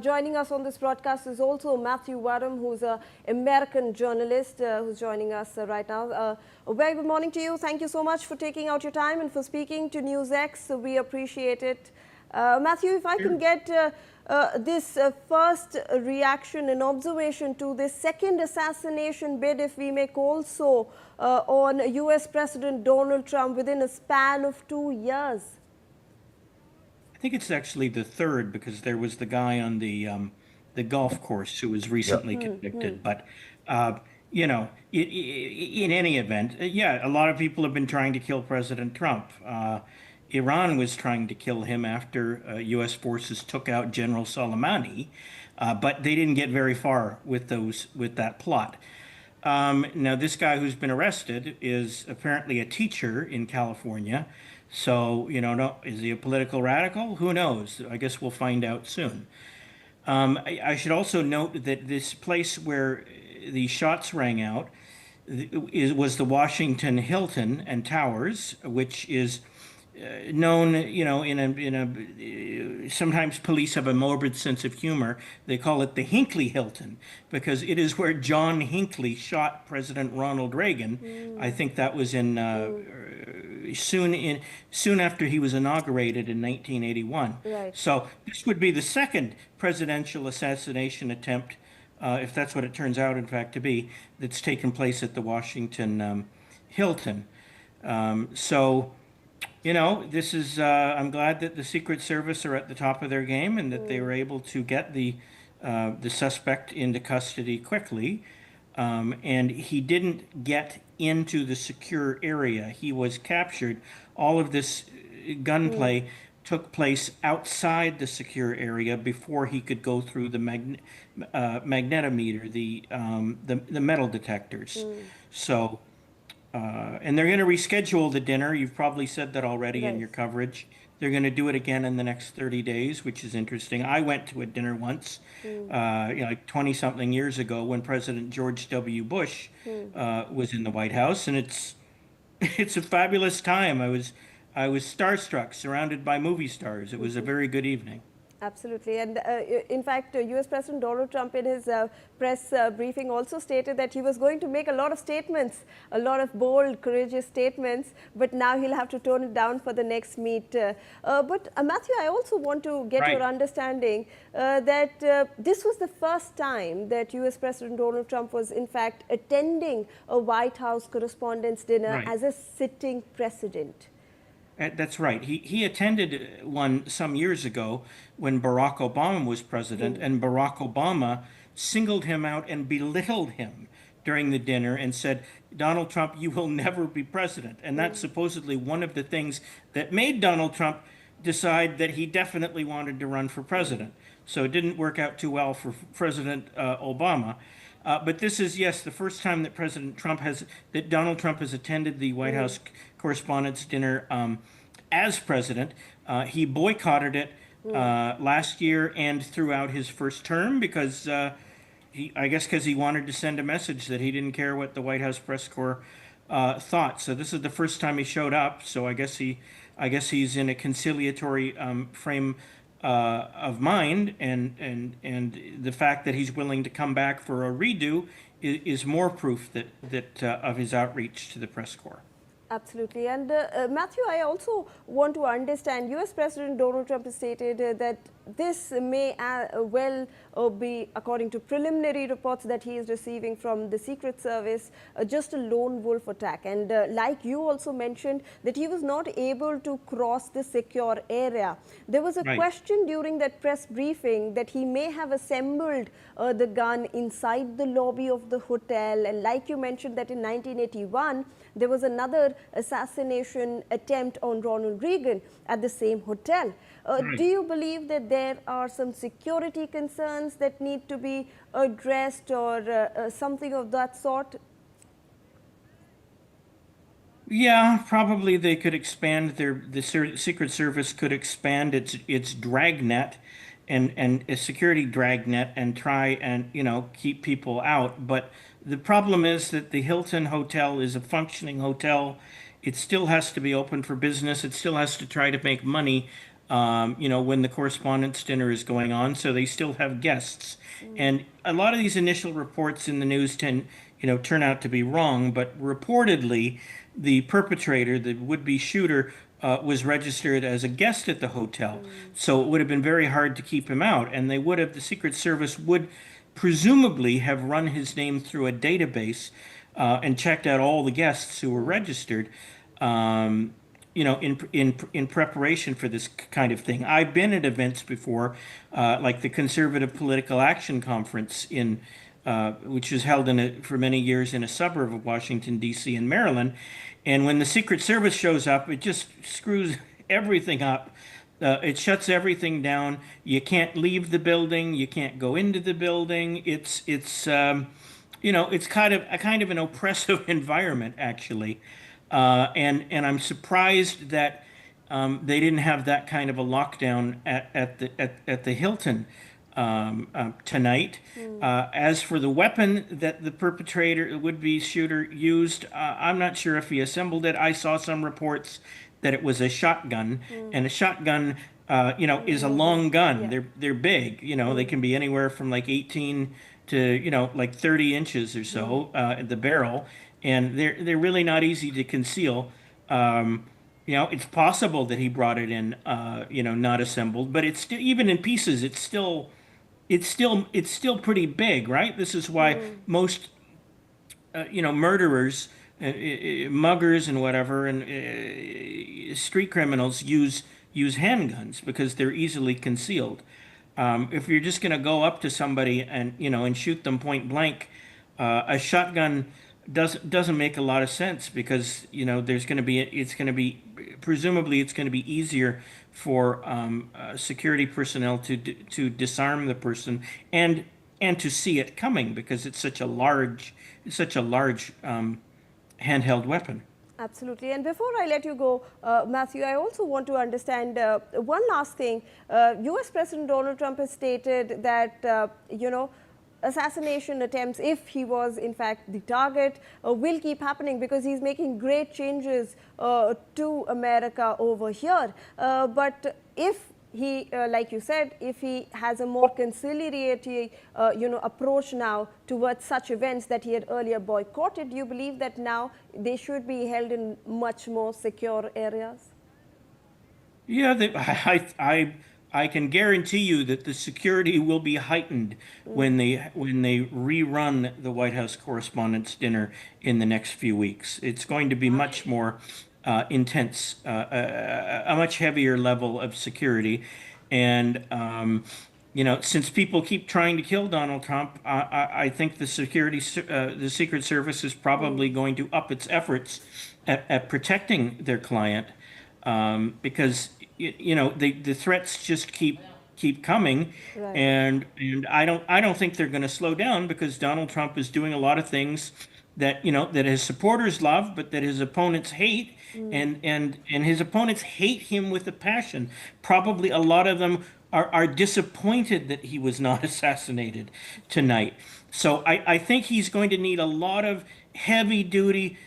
joining us on this broadcast is also Matthew Wadham, who's an American journalist who's joining us right now. A very good morning to you. Thank you so much for taking out your time and for speaking to Newsx. We appreciate it. Matthew, if I can get this first reaction and observation to this second assassination bid, if we may call so, on US President Donald Trump within a span of 2 years. I think it's actually the third because there was the guy on the golf course who was recently convicted. But you know, in any event, yeah, a lot of people have been trying to kill President Trump. Iran was trying to kill him after U.S. forces took out General Soleimani, but they didn't get very far with that plot. Now, this guy who's been arrested is apparently a teacher in California. So, no, is he a political radical? Who knows? I guess we'll find out soon. I should also note that this place where the shots rang out was the Washington Hilton and Towers, which is known, sometimes police have a morbid sense of humor. They call it the Hinckley Hilton because it is where John Hinckley shot President Ronald Reagan. I think that was in soon after he was inaugurated in 1981. Right. So this would be the second presidential assassination attempt, if that's what it turns out, in fact, to be, that's taken place at the Washington Hilton. This is, I'm glad that the Secret Service are at the top of their game and that they were able to get the suspect into custody quickly. And he didn't get into the secure area. He was captured. All of this gunplay took place outside the secure area before he could go through the magnetometer, the metal detectors. So. And they're going to reschedule the dinner. You've probably said that already in your coverage. They're going to do it again in the next 30 days, which is interesting. I went to a dinner once, like 20-something years ago when President George W. Bush was in the White House. And it's a fabulous time. I was starstruck, surrounded by movie stars. It was a very good evening. Absolutely. And in fact, US President Donald Trump in his press briefing also stated that he was going to make a lot of statements, a lot of bold, courageous statements, but now he'll have to tone it down for the next meet. But Matthew, I also want to get your understanding that this was the first time that US President Donald Trump was in fact attending a White House Correspondents' Dinner as a sitting president. That's right. He attended one some years ago when Barack Obama was president, and Barack Obama singled him out and belittled him during the dinner and said, Donald Trump, you will never be president. And that's supposedly one of the things that made Donald Trump decide that he definitely wanted to run for president. So it didn't work out too well for President Obama. But this is, yes, the first time that Donald Trump has attended the White House Correspondents' Dinner as president. He boycotted it last year and throughout his first term because I guess because he wanted to send a message that he didn't care what the White House press corps thought. So this is the first time he showed up. So I guess he's in a conciliatory frame of mind, and the fact that he's willing to come back for a redo is more proof that of his outreach to the press corps. Absolutely. And Matthew, I also want to understand, US President Donald Trump has stated that this may well be, according to preliminary reports that he is receiving from the Secret Service, just a lone wolf attack. And like you also mentioned, that he was not able to cross the secure area. There was a question during that press briefing that he may have assembled the gun inside the lobby of the hotel. And like you mentioned that in 1981, there was another assassination attempt on Ronald Reagan at the same hotel. Do you believe that there are some security concerns that need to be addressed or something of that sort? Yeah, probably they could expand the Secret Service could expand its dragnet and a security dragnet and try and, keep people out. But the problem is that the Hilton Hotel is a functioning hotel. It still has to be open for business. It still has to try to make money. when the Correspondents' Dinner is going on, so they still have guests. And a lot of these initial reports in the news turn out to be wrong, but reportedly, the perpetrator, the would-be shooter, was registered as a guest at the hotel. So it would have been very hard to keep him out, and the Secret Service would presumably have run his name through a database and checked out all the guests who were registered. In preparation for this kind of thing. I've been at events before, like the Conservative Political Action Conference which was held for many years in a suburb of Washington, D.C. in Maryland. And when the Secret Service shows up, it just screws everything up. It shuts everything down. You can't leave the building. You can't go into the building. It's kind of an oppressive environment, actually. And I'm surprised that they didn't have that kind of a lockdown at the Hilton tonight. As for the weapon that the perpetrator, would-be shooter, used, I'm not sure if he assembled it. I saw some reports that it was a shotgun, and a shotgun, is a long gun. Yeah. They're big. They can be anywhere from like 18 to like 30 inches or so at the barrel, and they're really not easy to conceal. It's possible that he brought it in, not assembled, but it's still, even in pieces, it's still pretty big, right? This is why most, murderers, muggers and whatever, and street criminals use handguns because they're easily concealed. If you're just going to go up to somebody and shoot them point blank, a shotgun doesn't make a lot of sense because presumably it's going to be easier for security personnel to disarm the person and to see it coming because it's such a large handheld weapon. Absolutely. And before I let you go, Matthew, I also want to understand one last thing. US President Donald Trump has stated that, assassination attempts, if he was in fact the target, will keep happening because he's making great changes to America over here. But if he, like you said, if he has a more conciliatory, approach now towards such events that he had earlier boycotted, do you believe that now they should be held in much more secure areas? Yeah, I can guarantee you that the security will be heightened when they rerun the White House Correspondents' Dinner in the next few weeks. It's going to be much more intense, a much heavier level of security, and since people keep trying to kill Donald Trump, I think the Secret Service is probably going to up its efforts at protecting their client, because the threats just keep coming, Right. and I don't think they're going to slow down because Donald Trump is doing a lot of things that his supporters love, but that his opponents hate, and his opponents hate him with a passion. Probably a lot of them are disappointed that he was not assassinated tonight. So I think he's going to need a lot of heavy duty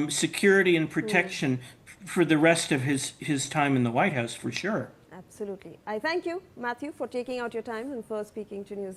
security and protection for the rest of his time in the White House, for sure. Absolutely. I thank you, Matthew, for taking out your time and for speaking to News.